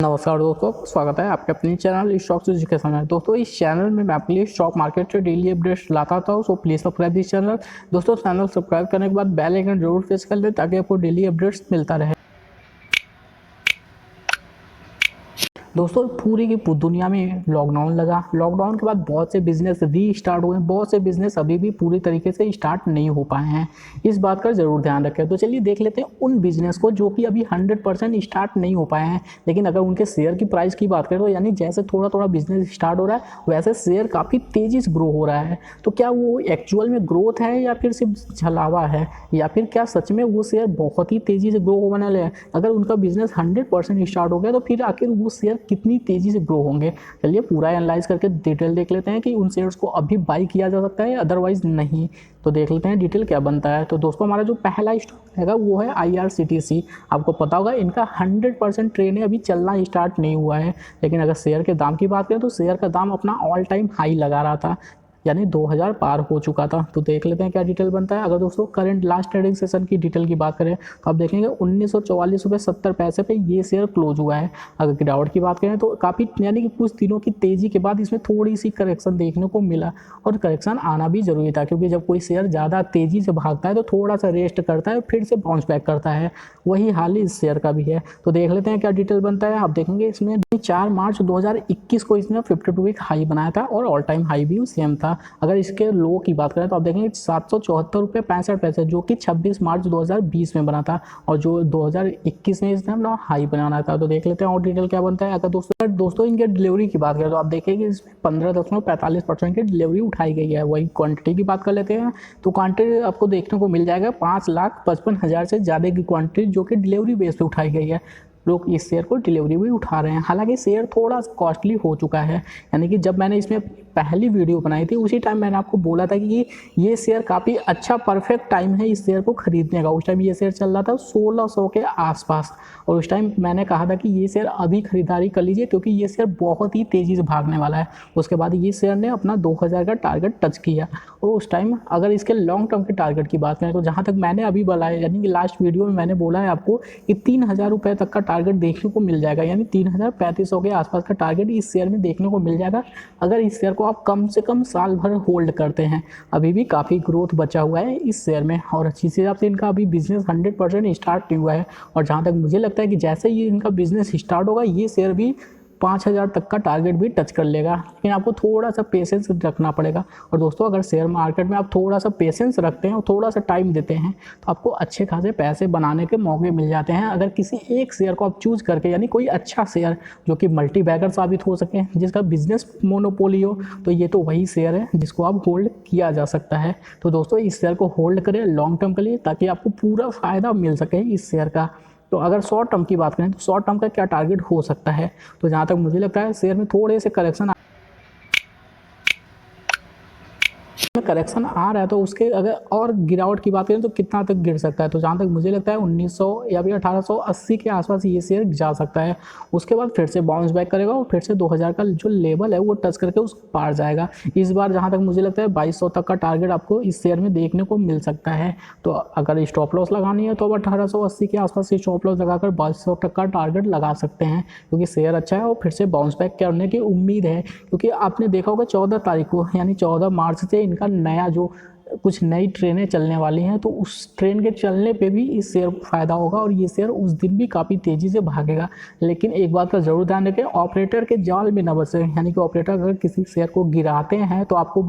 नमस्कार दोस्तों, स्वागत है आपके अपने चैनल स्टॉक्स एजुकेशन में। दोस्तों इस चैनल में मैं आपके लिए स्टॉक मार्केट से डेली अपडेट्स लाता था, so please subscribe this channel. दोस्तों चैनल सब्सक्राइब करने के बाद बेल आइकन जरूर प्रेस कर लें ताकि आपको डेली अपडेट्स मिलता रहे। दोस्तों पूरी की पूरी दुनिया में लॉकडाउन लगा। लॉकडाउन के बाद बहुत से बिजनेस रीस्टार्ट हुए, बहुत से बिजनेस अभी भी पूरी तरीके से स्टार्ट नहीं हो पाए हैं। इस बात का जरूर ध्यान रखें। तो चलिए देख लेते हैं उन बिजनेस को जो कि अभी 100% स्टार्ट नहीं हो पाए हैं, लेकिन अगर उनके शेयर की प्राइस की बात करें तो यानी जैसे थोड़ा थोड़ा बिजनेस स्टार्ट हो रहा है वैसे शेयर काफ़ी तेजी से ग्रो हो रहा है। तो क्या वो एक्चुअल में ग्रोथ है या फिर सिर्फ छलावा है, या फिर क्या सच में वो शेयर बहुत ही तेजी से ग्रो होने वाले हैं? अगर उनका बिजनेस 100% स्टार्ट हो गया तो फिर आखिर वो शेयर कितनी तेजी से ग्रो होंगे। चलिए पूरा एनालाइज करके डिटेल देख लेते हैं कि उन शेयर्स को अभी बाई किया जा सकता है अदरवाइज नहीं। तो देख लेते हैं डिटेल क्या बनता है। तो दोस्तों हमारा जो पहला स्टॉक है वो है IRCTC। आपको पता होगा इनका 100% ट्रेन अभी चलना स्टार्ट नहीं हुआ है, लेकिन अगर शेयर के दाम की बात करें तो शेयर का दाम अपना ऑल टाइम हाई लगा रहा था, यानी 2000 पार हो चुका था। तो देख लेते हैं क्या डिटेल बनता है। अगर दोस्तों करंट लास्ट ट्रेडिंग सेशन की डिटेल की बात करें तो आप देखेंगे 1944.70 पे ये शेयर क्लोज हुआ है। अगर गिरावट की बात करें तो काफ़ी यानी कि कुछ दिनों की तेज़ी के बाद इसमें थोड़ी सी करेक्शन देखने को मिला, और करेक्शन आना भी जरूरी था क्योंकि जब कोई शेयर ज़्यादा तेज़ी से भागता है तो थोड़ा सा रेस्ट करता है फिर से बाउंस बैक करता है। वही हाल इस शेयर का भी है। तो देख लेते हैं क्या डिटेल बनता है। आप देखेंगे इसमें 4 मार्च 2021 को इसने 52 वीक हाई बनाया था और ऑल टाइम हाई भी सेम था। अगर इसके लो की बात करें तो आप देखेंगे 774.65 जो कि 26 मार्च 2020 में बना था, और जो 2021 में इसने अपना हाई बनाना था। तो देख लेते हैं और डिटेल क्या बनता है। अगर दोस्तों इनके डिलीवरी की बात करें तो आप देखेंगे इसमें 15.45% की डिलीवरी उठाई गई है। वही क्वांटिटी की बात कर लेते हैं तो क्वांटिटी आपको देखने को मिल जाएगा 5,55,000 से ज़्यादा की क्वांटिटी जो कि डिलीवरी बेस पे उठाई गई है। लोग इस शेयर को डिलीवरी भी उठा रहे हैं। हालांकि शेयर थोड़ा कॉस्टली हो चुका है, यानी कि जब मैंने इसमें पहली वीडियो बनाई थी उसी टाइम मैंने आपको बोला था कि ये शेयर काफ़ी अच्छा परफेक्ट टाइम है इस शेयर को खरीदने का। उस टाइम ये शेयर चल रहा था 1600 के आसपास, और उस टाइम मैंने कहा था कि ये शेयर अभी खरीदारी कर लीजिए क्योंकि ये शेयर बहुत ही तेज़ी से भागने वाला है। उसके बाद ये शेयर ने अपना 2000 का टारगेट टच किया, और उस टाइम अगर इसके लॉन्ग टर्म के टारगेट की बात करें तो जहाँ तक मैंने अभी बताया, यानी कि लास्ट वीडियो में मैंने बोला है आपको कि 3000 रुपये तक का टारगेट देखने को मिल जाएगा, यानी 3500 के आसपास का टारगेट इस शेयर में देखने को मिल जाएगा अगर इस शेयर को आप कम से कम साल भर होल्ड करते हैं। अभी भी काफ़ी ग्रोथ बचा हुआ है इस शेयर में, और अच्छी हिसाब से इनका अभी बिजनेस 100% स्टार्ट नहीं हुआ है। और जहाँ तक मुझे लगता है कि जैसे ही इनका बिजनेस स्टार्ट होगा ये शेयर भी 5000 तक का टारगेट भी टच कर लेगा, लेकिन आपको थोड़ा सा पेशेंस रखना पड़ेगा। और दोस्तों अगर शेयर मार्केट में आप थोड़ा सा पेशेंस रखते हैं और थोड़ा सा टाइम देते हैं तो आपको अच्छे खासे पैसे बनाने के मौके मिल जाते हैं। अगर किसी एक शेयर को आप चूज करके, यानी कोई अच्छा शेयर जो कि मल्टी बैगर साबित हो सके, जिसका बिजनेस मोनोपोली हो, तो ये तो वही शेयर है जिसको आप होल्ड किया जा सकता है। तो दोस्तों इस शेयर को होल्ड करें लॉन्ग टर्म के लिए ताकि आपको पूरा फायदा मिल सके इस शेयर का। तो अगर शॉर्ट टर्म की बात करें तो शॉर्ट टर्म का क्या टारगेट हो सकता है, तो जहाँ तक मुझे लगता है शेयर में थोड़े से करेक्शन आ रहा है तो उसके अगर और गिरावट की बात करें तो कितना तक गिर सकता है, तो जहाँ तक मुझे लगता है 1900 या फिर 1880 के आसपास ये शेयर जा सकता है। उसके बाद फिर से बाउंस बैक करेगा और फिर से 2000 का जो लेवल है वो टच करके उस पार जाएगा। इस बार जहाँ तक मुझे लगता है 2200 तक का टारगेट आपको इस शेयर में देखने को मिल सकता है। तो अगर स्टॉप लॉस लगानी है तो अब 1880 के आसपास स्टॉप लॉस लगाकर 2200 तक का टारगेट लगा सकते हैं, क्योंकि शेयर अच्छा है और फिर से बाउंस बैक करने की उम्मीद है। क्योंकि आपने देखा होगा 14 तारीख को यानी 14 मार्च से इनका नया जो कुछ नई ट्रेनें चलने वाली हैं, तो उस ट्रेन के चलने पे भी इस शेयर को फायदा होगा और ये शेयर उस दिन भी काफ़ी तेज़ी से भागेगा। लेकिन एक बात का जरूर ध्यान रखें, ऑपरेटर के जाल में न फंसे, यानी कि ऑपरेटर अगर किसी शेयर को गिराते हैं तो आपको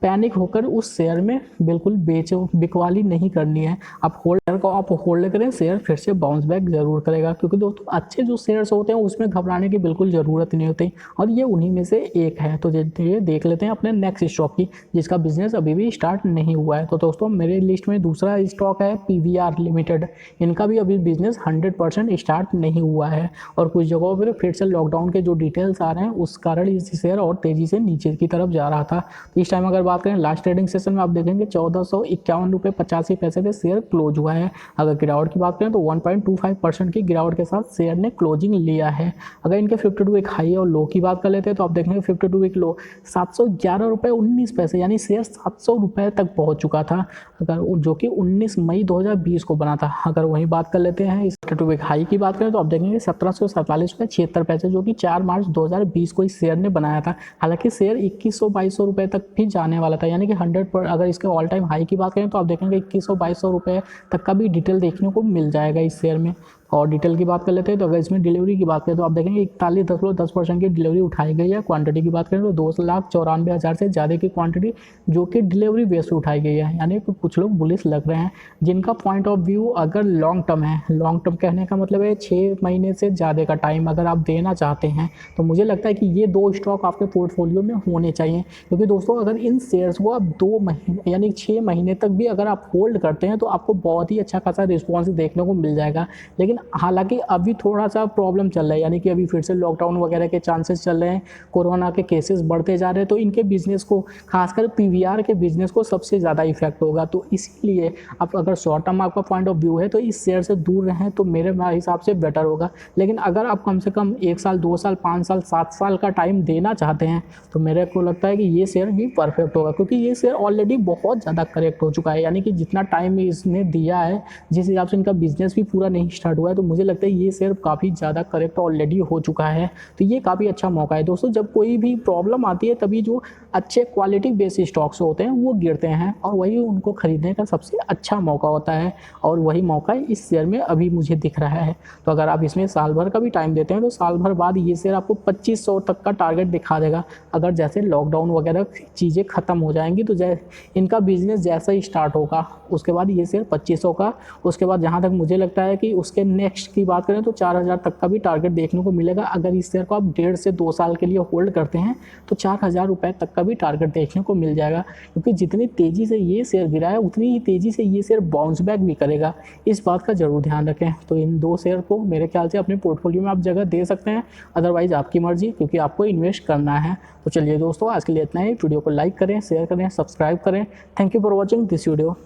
पैनिक होकर उस शेयर में बिल्कुल बिकवाली नहीं करनी है। आप होल्ड करें, शेयर फिर से बाउंस बैक जरूर करेगा, क्योंकि दोस्तों अच्छे जो शेयर्स होते हैं उसमें घबराने की बिल्कुल ज़रूरत नहीं होती, और ये उन्हीं में से एक है। तो ये देख लेते हैं अपने नेक्स्ट स्टॉक की जिसका बिजनेस अभी भी स्टार्ट नहीं हुआ है। तो दोस्तों मेरे लिस्ट में दूसरा स्टॉक है PVR लिमिटेड। इनका भी अभी बिजनेस 100% स्टार्ट नहीं हुआ है, और कुछ जगहों पर फिर से लॉकडाउन के जो डिटेल्स आ रहे हैं उस कारण इस शेयर और तेज़ी से नीचे की तरफ जा रहा था। तो इस टाइम अगर बात करें लास्ट ट्रेडिंग सेशन में आप देखेंगे 1451 रुपये 85 पैसे पे शेयर क्लोज हुआ है। अगर गिरावट की बात करें तो 1.25% की गिरावट के साथ शेयर ने क्लोजिंग लिया है। अगर इनके 52 वीक हाई और लो की बात कर लेते हैं तो आप देखेंगे 52 वीक लो 711 रुपये 19 पैसे, यानी शेयर 700 रुपये तक पहुंच चुका था, अगर जो कि 19 मई 2020 को बना था। अगर वही बात कर लेते हैं इस 52 वीक हाई की बात करें तो आप देखेंगे 1747 रुपये 76 पैसे, जो कि 4 मार्च 2020 को इस शेयर ने बनाया था। हालांकि शेयर 2100-2200 रुपये तक भी जाने वाला था, यानी कि 100 अगर इसके ऑल टाइम हाई की बात करें तो आप देखेंगे 2100-2200 रुपये तक का भी डिटेल देखने को मिल जाएगा इस शेयर में। और डिटेल की बात कर लेते हैं तो अगर इसमें डिलीवरी की बात करें तो आप देखेंगे 41.10% की डिलीवरी उठाई गई है। क्वांटिटी की बात करें तो 2,94,000 से ज़्यादा की क्वांटिटी जो कि डिलीवरी बेस पे उठाई गई है, यानी कि कुछ लोग बुलिश लग रहे हैं जिनका पॉइंट ऑफ व्यू अगर लॉन्ग टर्म है। लॉन्ग टर्म कहने का मतलब है 6 महीने से ज़्यादा का टाइम अगर आप देना चाहते हैं तो मुझे लगता है कि ये 2 स्टॉक आपके पोर्टफोलियो में होने चाहिए। क्योंकि दोस्तों अगर इन शेयर्स को आप 2 महीने यानी 6 महीने तक भी अगर आप होल्ड करते हैं तो आपको बहुत ही अच्छा खासा रिस्पॉन्स देखने को मिल जाएगा। लेकिन हालांकि अभी थोड़ा सा प्रॉब्लम चल रहा है, यानी कि अभी फिर से लॉकडाउन वगैरह के चांसेस चल रहे हैं, कोरोना के केसेस बढ़ते जा रहे हैं, तो इनके बिजनेस को खासकर पीवीआर के बिजनेस को सबसे ज़्यादा इफेक्ट होगा। तो इसीलिए आप अगर शॉर्ट टर्म आपका पॉइंट ऑफ व्यू है तो इस शेयर से दूर रहें तो मेरे हिसाब से बेटर होगा। लेकिन अगर आप कम से कम 1 साल 2 साल 5 साल 7 साल का टाइम देना चाहते हैं तो मेरे को लगता है कि ये शेयर ही परफेक्ट होगा, क्योंकि ये शेयर ऑलरेडी बहुत ज़्यादा करेक्ट हो चुका है। यानी कि जितना टाइम इसने दिया है, जिस हिसाब से इनका बिजनेस भी पूरा नहीं स्टार्ट हुआ है, तो मुझे लगता है ये शेयर काफ़ी ज़्यादा करेक्ट ऑलरेडी हो चुका है। तो ये काफ़ी अच्छा मौका है दोस्तों। जब कोई भी प्रॉब्लम आती है तभी जो अच्छे क्वालिटी बेस्ड स्टॉक्स होते हैं वो गिरते हैं और वही उनको खरीदने का सबसे अच्छा मौका होता है, और वही मौका इस शेयर में अभी मुझे दिख रहा है। तो अगर आप इसमें साल भर का भी टाइम देते हैं तो साल भर बाद ये शेयर आपको 2500 तक का टारगेट दिखा देगा। अगर जैसे लॉकडाउन वगैरह चीज़ें ख़त्म हो जाएंगी तो इनका बिजनेस जैसा ही स्टार्ट होगा उसके बाद ये शेयर 2500 का, उसके बाद जहाँ तक मुझे लगता है कि उसके नेक्स्ट की बात करें तो 4000 तक का भी टारगेट देखने को मिलेगा। अगर इस शेयर को आप 1.5 से 2 साल के लिए होल्ड करते हैं तो 4000 रुपये तक का भी टारगेट देखने को मिल जाएगा, क्योंकि जितनी तेज़ी से ये शेयर गिरा है उतनी ही तेज़ी से ये शेयर बाउंस बैक भी करेगा। इस बात का ज़रूर ध्यान रखें। तो इन 2 शेयर को मेरे ख्याल से अपने पोर्टफोलियो में आप जगह दे सकते हैं, अदरवाइज़ आपकी मर्जी, क्योंकि आपको इन्वेस्ट करना है। तो चलिए दोस्तों, आज के लिए इतना ही। वीडियो को लाइक करें, शेयर करें, सब्सक्राइब करें। Thank you for watching this video.